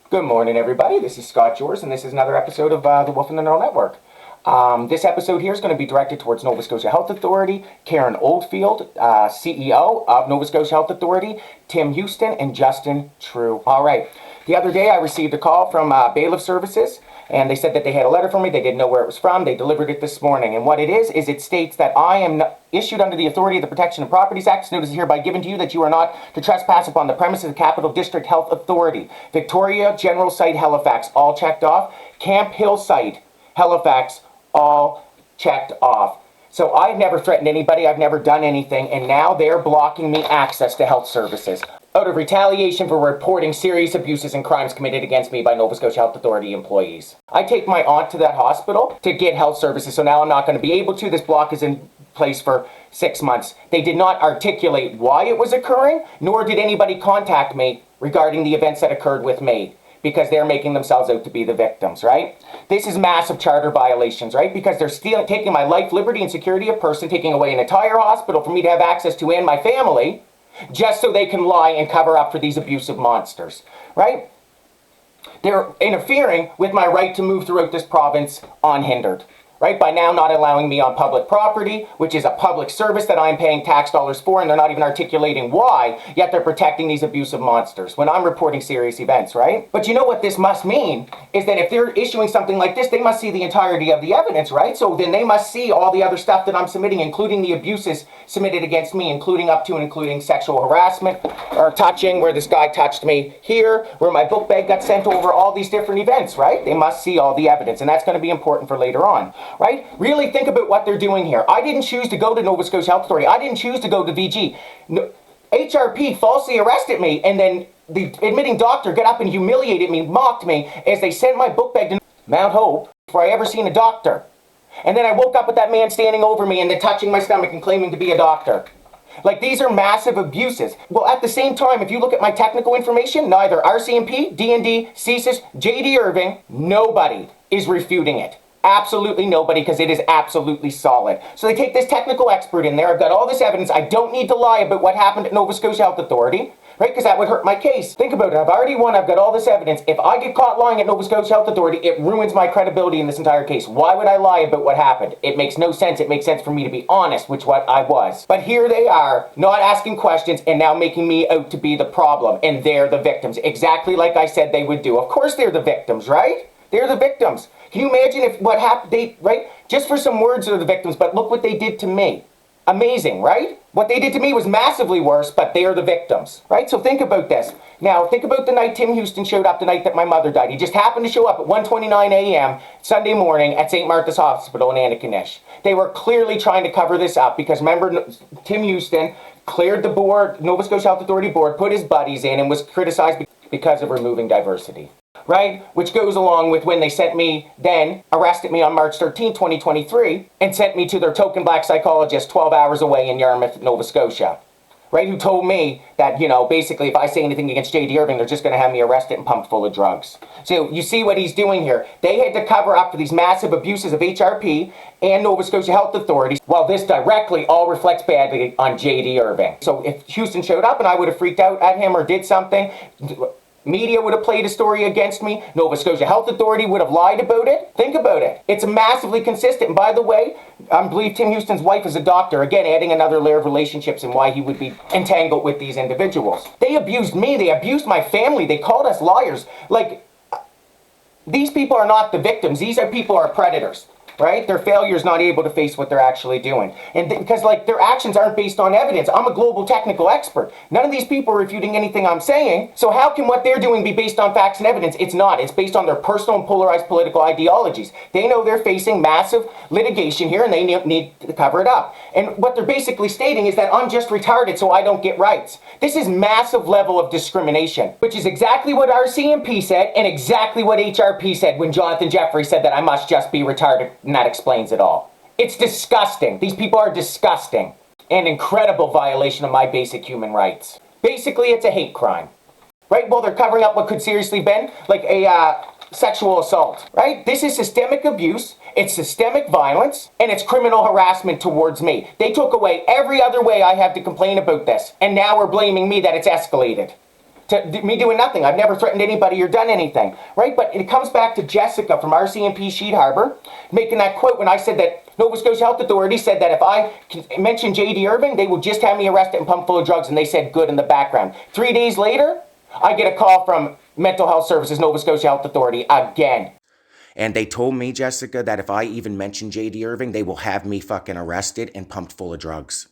Good morning, everybody. This is Scott Jors, and this is another episode of the Wolf and the Neural Network. This episode here is going to be directed towards Nova Scotia Health Authority, Karen Oldfield, CEO of Nova Scotia Health Authority, Tim Houston, and Justin True. All right. The other day, I received a call from bailiff services, and they said that they had a letter for me. They didn't know where it was from. They delivered it this morning. And what it is it states that I am issued under the authority of the Protection of Properties Act. This notice is hereby given to you that you are not to trespass upon the premises of the Capital District Health Authority. Victoria General Site, Halifax, all checked off. Camp Hill Site, Halifax, all checked off. So I've never threatened anybody. I've never done anything. And now they're blocking me access to health services out of retaliation for reporting serious abuses and crimes committed against me by Nova Scotia Health Authority employees. I take my aunt to that hospital to get health services, so now I'm not going to be able to. This block is in place for 6 months. They did not articulate why it was occurring, nor did anybody contact me regarding the events that occurred with me, because they're making themselves out to be the victims, right? This is massive charter violations, right? Because they're taking my life, liberty, and security of person, taking away an entire hospital for me to have access to and my family, just so they can lie and cover up for these abusive monsters, right? They're interfering with my right to move throughout this province unhindered, right? By now not allowing me on public property, which is a public service that I'm paying tax dollars for, and they're not even articulating why, yet they're protecting these abusive monsters when I'm reporting serious events, right? But you know what this must mean is that if they're issuing something like this, they must see the entirety of the evidence, right? So then they must see all the other stuff that I'm submitting, including the abuses submitted against me, including up to and including sexual harassment or touching, where this guy touched me here, where my book bag got sent over, all these different events, right? They must see all the evidence, and that's going to be important for later on. Right? Really think about what they're doing here. I didn't choose to go to Nova Scotia Health Authority. I didn't choose to go to VG. No, HRP falsely arrested me, and then the admitting doctor got up and humiliated me, mocked me, as they sent my book bag to Mount Hope before I ever seen a doctor. And then I woke up with that man standing over me and then touching my stomach and claiming to be a doctor. Like, these are massive abuses. Well, at the same time, if you look at my technical information, neither RCMP, D&D, CSIS, JD Irving, nobody is refuting it. Absolutely nobody, because it is absolutely solid. So they take this technical expert in there. I've got all this evidence. I don't need to lie about what happened at Nova Scotia Health Authority, right? Because that would hurt my case. Think about it. I've already won. I've got all this evidence. If I get caught lying at Nova Scotia Health Authority, it ruins my credibility in this entire case. Why would I lie about what happened? It makes no sense. It makes sense for me to be honest, which what I was. But here they are, not asking questions and now making me out to be the problem, and they're the victims. Exactly like I said they would do. Of course they're the victims, right? They're the victims. Can you imagine if what happened, right? Just for some words they're the victims, but look what they did to me. Amazing, right? What they did to me was massively worse, but they are the victims, right? So think about this. Now, think about the night Tim Houston showed up, the night that my mother died. He just happened to show up at 1:29 a.m. Sunday morning at St. Martha's Hospital in Antigonish. They were clearly trying to cover this up because, remember, Tim Houston cleared the board, Nova Scotia Health Authority board, put his buddies in, and was criticized because of removing diversity. Right? Which goes along with when they arrested me on March 13, 2023, and sent me to their token black psychologist 12 hours away in Yarmouth, Nova Scotia. Right? Who told me that, basically if I say anything against J.D. Irving, they're just going to have me arrested and pumped full of drugs. So you see what he's doing here. They had to cover up for these massive abuses of HRP and Nova Scotia Health Authority, while this directly all reflects badly on J.D. Irving. So if Houston showed up and I would have freaked out at him or did something, media would have played a story against me. Nova Scotia Health Authority would have lied about it. Think about it. It's massively consistent. And by the way, I believe Tim Houston's wife is a doctor. Again, adding another layer of relationships and why he would be entangled with these individuals. They abused me. They abused my family. They called us liars. Like, these people are not the victims. These are people are predators. Right? Their failure is not able to face what they're actually doing. And because their actions aren't based on evidence. I'm a global technical expert. None of these people are refuting anything I'm saying. So how can what they're doing be based on facts and evidence? It's not. It's based on their personal and polarized political ideologies. They know they're facing massive litigation here and they need to cover it up. And what they're basically stating is that I'm just retarded so I don't get rights. This is massive level of discrimination, which is exactly what RCMP said and exactly what HRP said when Jonathan Jeffrey said that I must just be retarded. And that explains it all. It's disgusting. These people are disgusting. An incredible violation of my basic human rights. Basically, it's a hate crime. Right? Well, they're covering up what could seriously been like a sexual assault. Right? This is systemic abuse. It's systemic violence. And it's criminal harassment towards me. They took away every other way I have to complain about this. And now we're blaming me that it's escalated. to me doing nothing. I've never threatened anybody or done anything, right? But it comes back to Jessica from RCMP Sheet Harbor making that quote when I said that Nova Scotia Health Authority said that if I mention J.D. Irving, they will just have me arrested and pumped full of drugs, and they said good in the background. 3 days later, I get a call from Mental Health Services, Nova Scotia Health Authority again. And they told me, Jessica, that if I even mention J.D. Irving, they will have me fucking arrested and pumped full of drugs.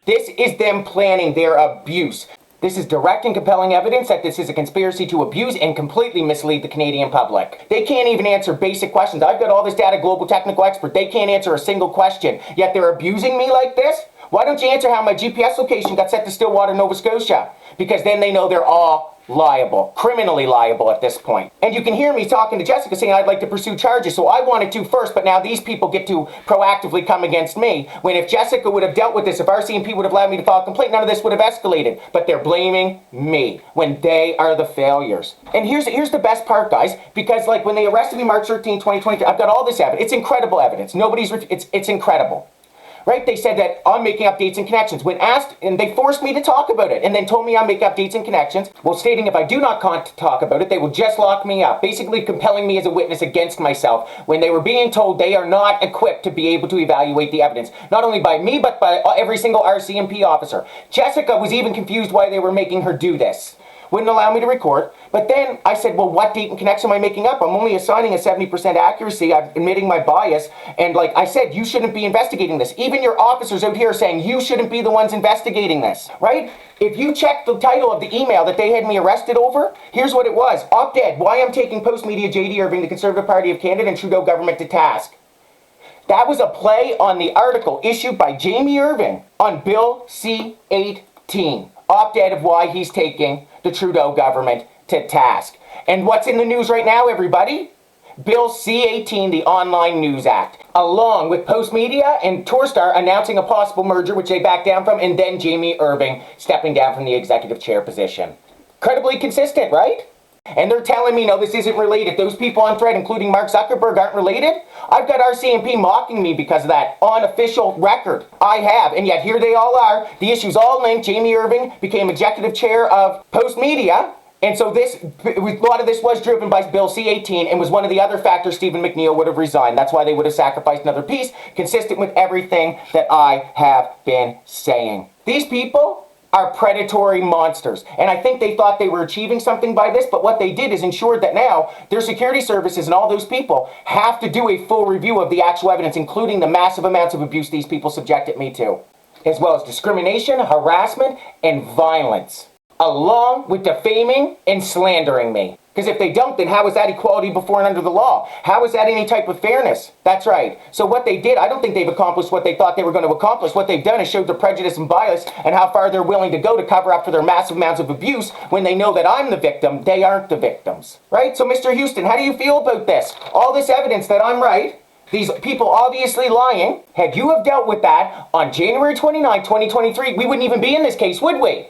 This is them planning their abuse. This is direct and compelling evidence that this is a conspiracy to abuse and completely mislead the Canadian public. They can't even answer basic questions. I've got all this data, global technical expert. They can't answer a single question, yet they're abusing me like this? Why don't you answer how my GPS location got set to Stillwater, Nova Scotia? Because then they know they're all liable, criminally liable at this point. And you can hear me talking to Jessica saying I'd like to pursue charges, so I wanted to first, but now these people get to proactively come against me, when if Jessica would have dealt with this, if RCMP would have allowed me to file a complaint, none of this would have escalated. But they're blaming me when they are the failures. And here's the best part, guys, because like when they arrested me March 13, 2023, I've got all this evidence. It's incredible evidence. It's incredible. Right? They said that I'm making up dates and connections. When asked, and they forced me to talk about it, and then told me I'm making up dates and connections, well, stating if I do not talk about it, they will just lock me up, basically compelling me as a witness against myself, when they were being told they are not equipped to be able to evaluate the evidence, not only by me, but by every single RCMP officer. Jessica was even confused why they were making her do this. Wouldn't allow me to record. But then I said, well, what date and connection am I making up? I'm only assigning a 70% accuracy. I'm admitting my bias. And like I said, you shouldn't be investigating this. Even your officers out here are saying you shouldn't be the ones investigating this, right? If you check the title of the email that they had me arrested over, here's what it was. Op-ed, why I'm taking post-media J.D. Irving, the Conservative Party of Canada, and Trudeau government to task. That was a play on the article issued by Jamie Irving on Bill C-18. Op-ed of why he's taking the Trudeau government to task. And what's in the news right now, everybody? Bill C-18, the Online News Act, along with Postmedia and Tourstar announcing a possible merger, which they backed down from, and then Jamie Irving stepping down from the executive chair position. Incredibly consistent, right? And they're telling me, no, this isn't related. Those people on thread, including Mark Zuckerberg, aren't related. I've got RCMP mocking me because of that on official record. I have, and yet here they all are. The issue's all linked. Jamie Irving became executive chair of Postmedia. And so a lot of this was driven by Bill C-18 and was one of the other factors Stephen McNeil would have resigned. That's why they would have sacrificed another piece, consistent with everything that I have been saying. These people are predatory monsters. And I think they thought they were achieving something by this, but what they did is ensured that now their security services and all those people have to do a full review of the actual evidence, including the massive amounts of abuse these people subjected me to, as well as discrimination, harassment, and violence, along with defaming and slandering me. Because if they don't, then how is that equality before and under the law? How is that any type of fairness? That's right. So what they did, I don't think they've accomplished what they thought they were going to accomplish. What they've done is showed their prejudice and bias and how far they're willing to go to cover up for their massive amounts of abuse when they know that I'm the victim. They aren't the victims. Right? So Mr. Houston, how do you feel about this? All this evidence that I'm right, these people obviously lying, had you have dealt with that on January 29, 2023, we wouldn't even be in this case, would we?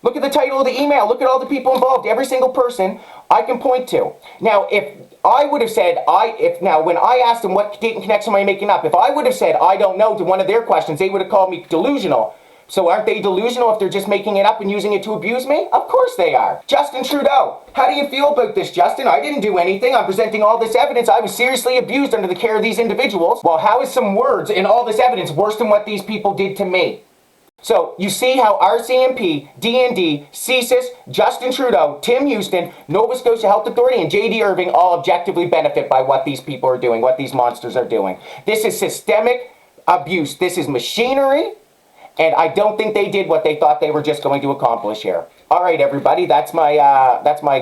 Look at the title of the email. Look at all the people involved. Every single person I can point to. Now, if I would have said, when I asked them what date and connection am I making up, if I would have said, I don't know, to one of their questions, they would have called me delusional. So aren't they delusional if they're just making it up and using it to abuse me? Of course they are. Justin Trudeau. How do you feel about this, Justin? I didn't do anything. I'm presenting all this evidence. I was seriously abused under the care of these individuals. Well, how is some words in all this evidence worse than what these people did to me? So, you see how RCMP, DND, CSIS, Justin Trudeau, Tim Houston, Nova Scotia Health Authority, and J.D. Irving all objectively benefit by what these people are doing, what these monsters are doing. This is systemic abuse. This is machinery, and I don't think they did what they thought they were just going to accomplish here. All right, everybody, that's my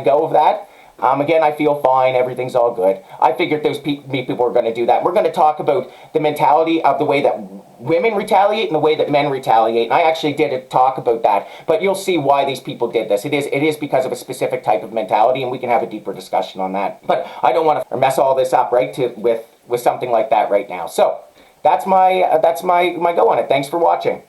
go of that. Again, I feel fine. Everything's all good. I figured those people were going to do that. We're going to talk about the mentality of the way that women retaliate and the way that men retaliate. And I actually did talk about that. But you'll see why these people did this. It is because of a specific type of mentality, and we can have a deeper discussion on that. But I don't want to mess all this up, right, with something like that right now. So that's my go on it. Thanks for watching.